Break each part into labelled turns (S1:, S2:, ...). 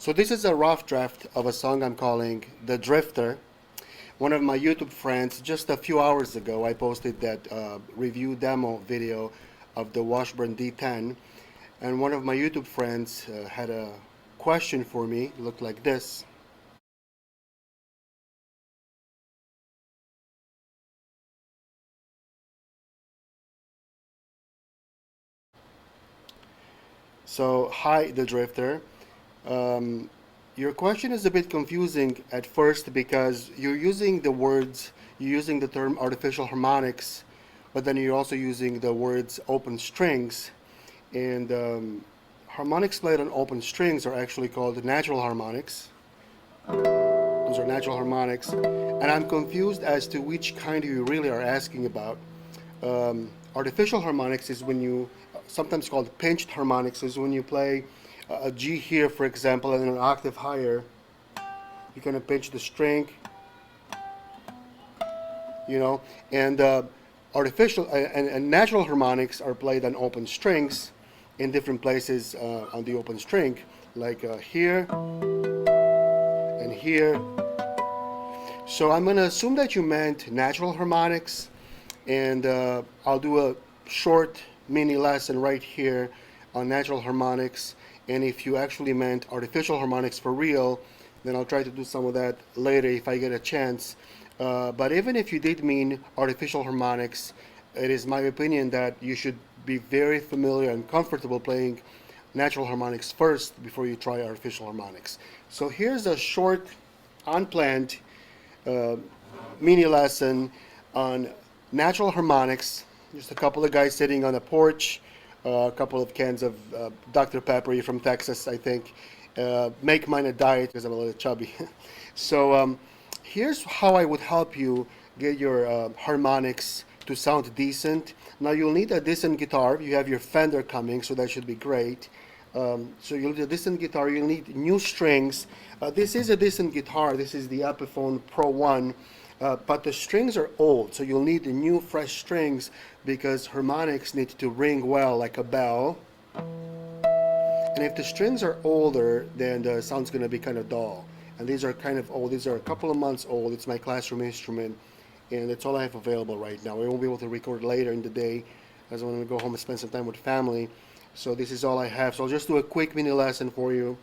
S1: So this is a rough draft of a song I'm calling The Drifter. One of my YouTube friends, just a few hours ago, I posted that review demo video of the Washburn D10, and one of my YouTube friends had a question for me. It looked like this. So, hi, The Drifter. Um, your question is a bit confusing at first because you're using the term artificial harmonics, but then you're also using the words open strings. And harmonics played on open strings are actually called natural harmonics. Those are natural harmonics. And I'm confused as to which kind you really are asking about. Artificial harmonics is when you, sometimes called pinched harmonics, is when you play a G here, for example, and an octave higher. You're going to pinch the string, you know, and and natural harmonics are played on open strings in different places on the open string, like here and here. So I'm going to assume that you meant natural harmonics, and I'll do a short mini lesson right here on natural harmonics. And if you actually meant artificial harmonics for real, then I'll try to do some of that later if I get a chance. But even if you did mean artificial harmonics, it is my opinion that you should be very familiar and comfortable playing natural harmonics first before you try artificial harmonics. So here's a short, unplanned uh, mini lesson on natural harmonics. Just a couple of guys sitting on a porch, a couple of cans of Dr. Pepper from Texas, I think. Make mine a diet because I'm a little chubby. So here's how I would help you get your harmonics to sound decent. Now you'll need a decent guitar. You have your Fender coming, so that should be great. So you'll need a decent guitar. You'll need new strings. This is a decent guitar. This is the Epiphone Pro 1. But the strings are old, so you'll need new, fresh strings because harmonics need to ring well like a bell. And if the strings are older, then the sound's going to be kind of dull. And these are kind of old. These are a couple of months old. It's my classroom instrument, and it's all I have available right now. I won't be able to record later in the day as I want to go home and spend some time with family. So this is all I have. So I'll just do a quick mini lesson for you,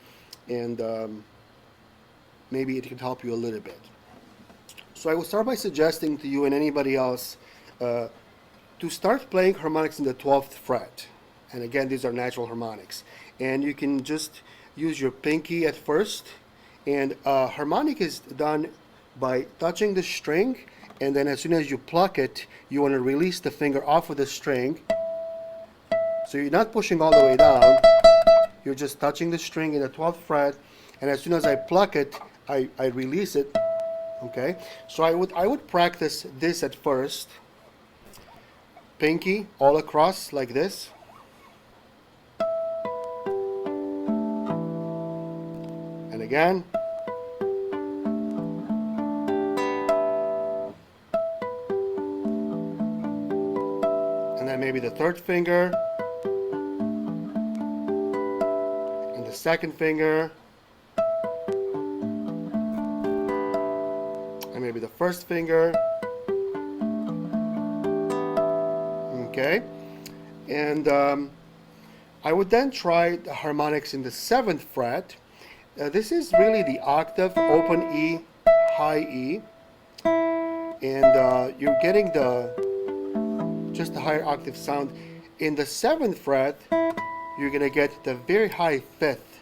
S1: and maybe it can help you a little bit. So I will start by suggesting to you and anybody else to start playing harmonics in the 12th fret. And again, these are natural harmonics. And you can just use your pinky at first. And harmonic is done by touching the string, and then as soon as you pluck it, you want to release the finger off of the string. So you're not pushing all the way down. You're just touching the string in the 12th fret, and as soon as I pluck it, I release it. Okay, so I would practice this at first. Pinky all across like this. And again. And then maybe the third finger. And the second finger. And maybe the first finger. Okay, and I would then try the harmonics in the 7th fret. This is really the octave, open E, high E, and you're getting just the higher octave sound. In the 7th fret, you're gonna get the very high 5th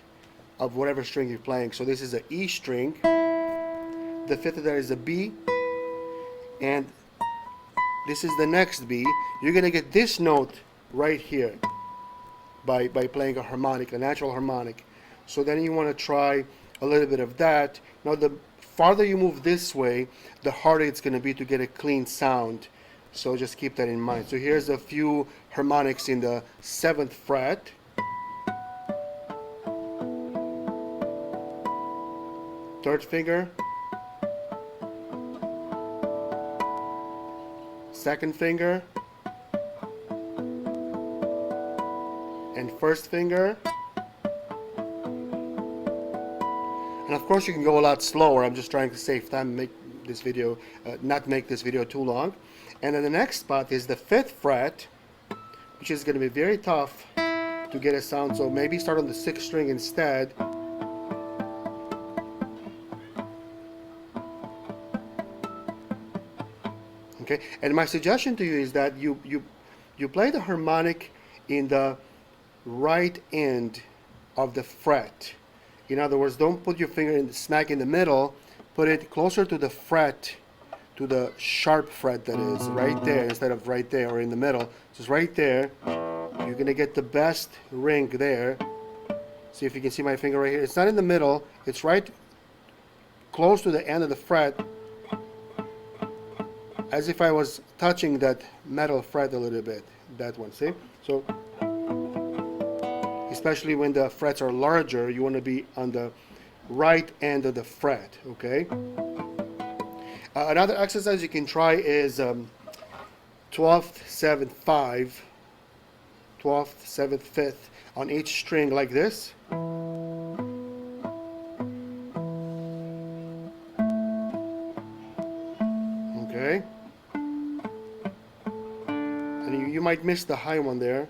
S1: of whatever string you're playing. So this is an E string. The 5th there is a B, and this is the next B. You're gonna get this note right here by playing a harmonic, a natural harmonic. So then you want to try a little bit of that. Now the farther you move this way, the harder it's gonna be to get a clean sound. So just keep that in mind. So here's a few harmonics in the 7th fret. Third finger. Second finger, and first finger, And of course you can go a lot slower. I'm just trying to save time and make this video, not make this video too long. And then the next spot is the 5th fret, which is going to be very tough to get a sound. So maybe start on the 6th string instead. Okay, and my suggestion to you is that you play the harmonic in the right end of the fret. In other words, don't put your finger smack in the middle. Put it closer to the fret, to the sharp fret that is right there, instead of right there or in the middle. Just right there. You're gonna get the best ring there. See if you can see my finger right here. It's not in the middle. It's right close to the end of the fret, as if I was touching that metal fret a little bit. That one, see? So, especially when the frets are larger, you want to be on the right end of the fret, okay? Another exercise you can try is 12th, 7th, 5, 12th, 7th, 5th on each string like this. Okay? And you might miss the high one there.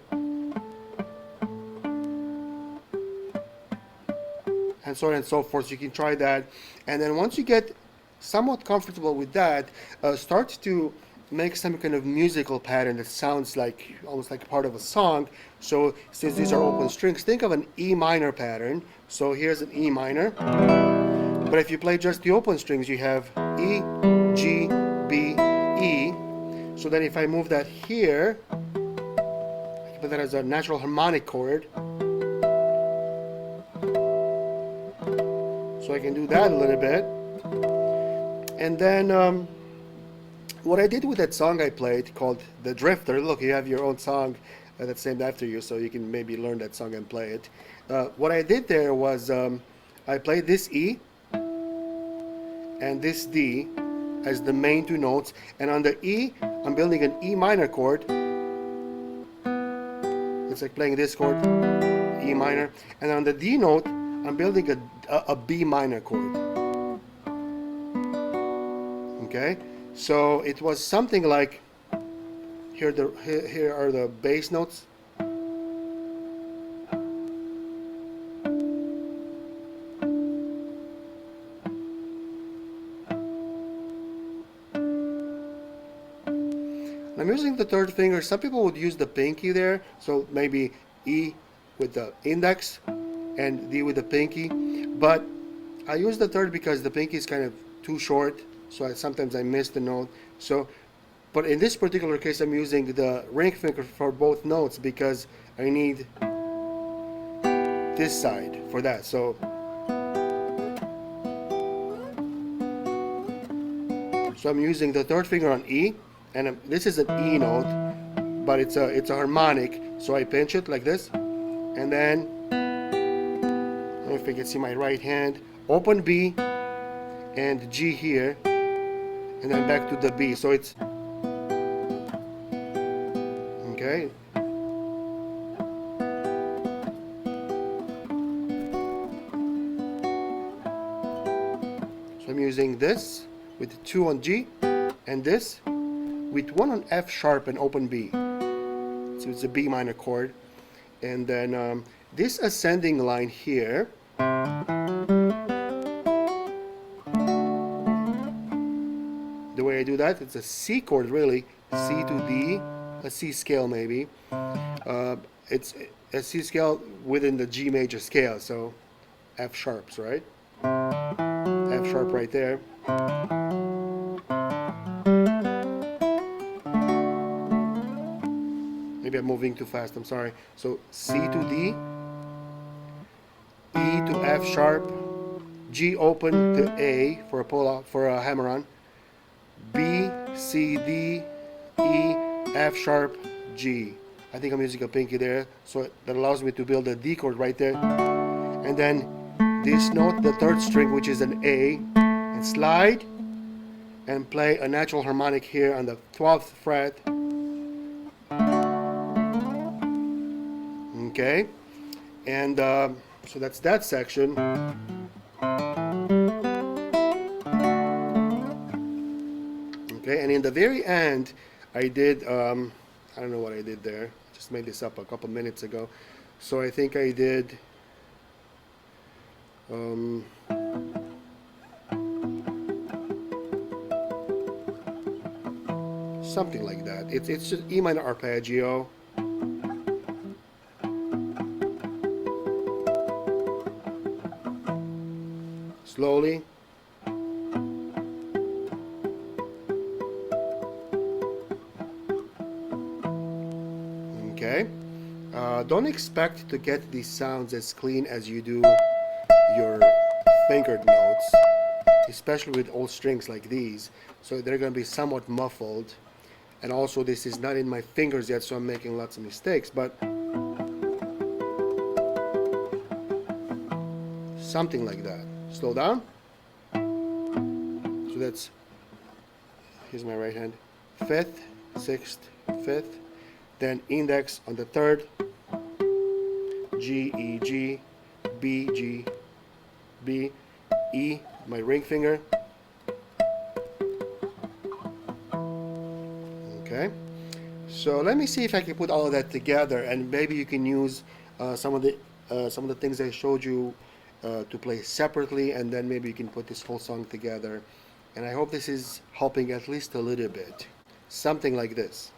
S1: And so on and so forth. So you can try that. And then once you get somewhat comfortable with that, start to make some kind of musical pattern that sounds like almost like part of a song. So since these are open strings, think of an E minor pattern. So here's an E minor. But if you play just the open strings, you have E, G, B, E. So then if I move that here, I can put that as a natural harmonic chord. So I can do that a little bit. And then what I did with that song I played called The Drifter, look, you have your own song that's named after you, so you can maybe learn that song and play it. What I did there was I played this E and this D as the main two notes, and on the E I'm building an E minor chord. It's like playing this chord, E minor, and on the D note I'm building a B minor chord. Okay, so it was something like here are the bass notes. I'm using the third finger. Some people would use the pinky there, so maybe E with the index and D with the pinky, but I use the third because the pinky is kind of too short, so sometimes I miss the note. So, but in this particular case I'm using the ring finger for both notes because I need this side for that. So I'm using the third finger on E, and this is an E note, but it's a harmonic, so I pinch it like this, and then I don't know if you can see my right hand, open B and G here, and then back to the B. So it's okay. So I'm using this with 2 on G and this with 1 on F sharp and open B. So it's a B minor chord, and then this ascending line here, the way I do that, it's a C chord really, C to D, a C scale maybe. It's a C scale within the G major scale, so F sharps, right? F sharp right there. Maybe I'm moving too fast, I'm sorry. So C to D, E to F sharp, G open to A for a pull out, for a hammer on, B, C, D, E, F sharp, G. I think I'm using a pinky there, so that allows me to build a D chord right there. And then this note, the third string, which is an A, and slide and play a natural harmonic here on the 12th fret. Okay, and so that's that section. Okay, and in the very end, I did, I don't know what I did there. Just made this up a couple minutes ago. So I think I did, something like that. It's just E minor arpeggio. Slowly. Okay. Don't expect to get these sounds as clean as you do your fingered notes, especially with old strings like these. So they're going to be somewhat muffled. And also this is not in my fingers yet, so I'm making lots of mistakes, but something like that. Slow down. So that's, here's my right hand. Fifth, sixth, fifth, then index on the third, G, E, G, B, G, B, E, my ring finger. Okay, so let me see if I can put all of that together, and maybe you can use some of the things I showed you to play separately, and then maybe you can put this whole song together. And I hope this is helping at least a little bit. Something like this.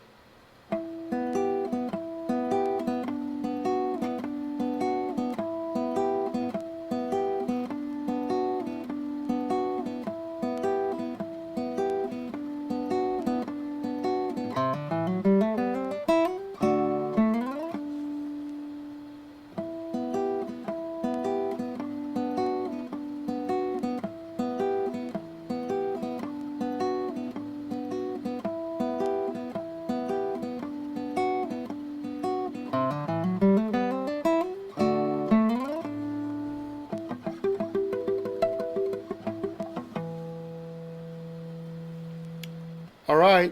S1: All right.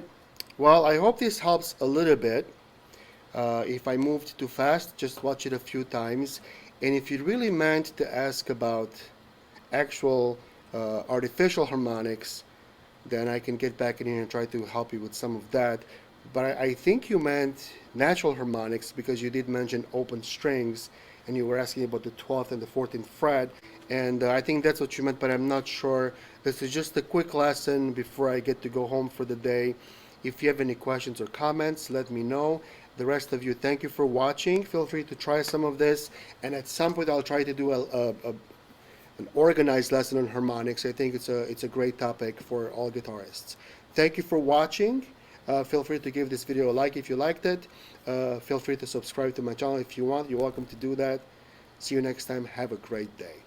S1: Well, I hope this helps a little bit. If I moved too fast, just watch it a few times. And if you really meant to ask about actual artificial harmonics, then I can get back in here and try to help you with some of that. But I think you meant natural harmonics because you did mention open strings and you were asking about the 12th and the 14th fret. And I think that's what you meant, but I'm not sure. This is just a quick lesson before I get to go home for the day. If you have any questions or comments, let me know. The rest of you, thank you for watching. Feel free to try some of this. And at some point, I'll try to do an organized lesson on harmonics. I think it's a great topic for all guitarists. Thank you for watching. Feel free to give this video a like if you liked it. Feel free to subscribe to my channel if you want. You're welcome to do that. See you next time. Have a great day.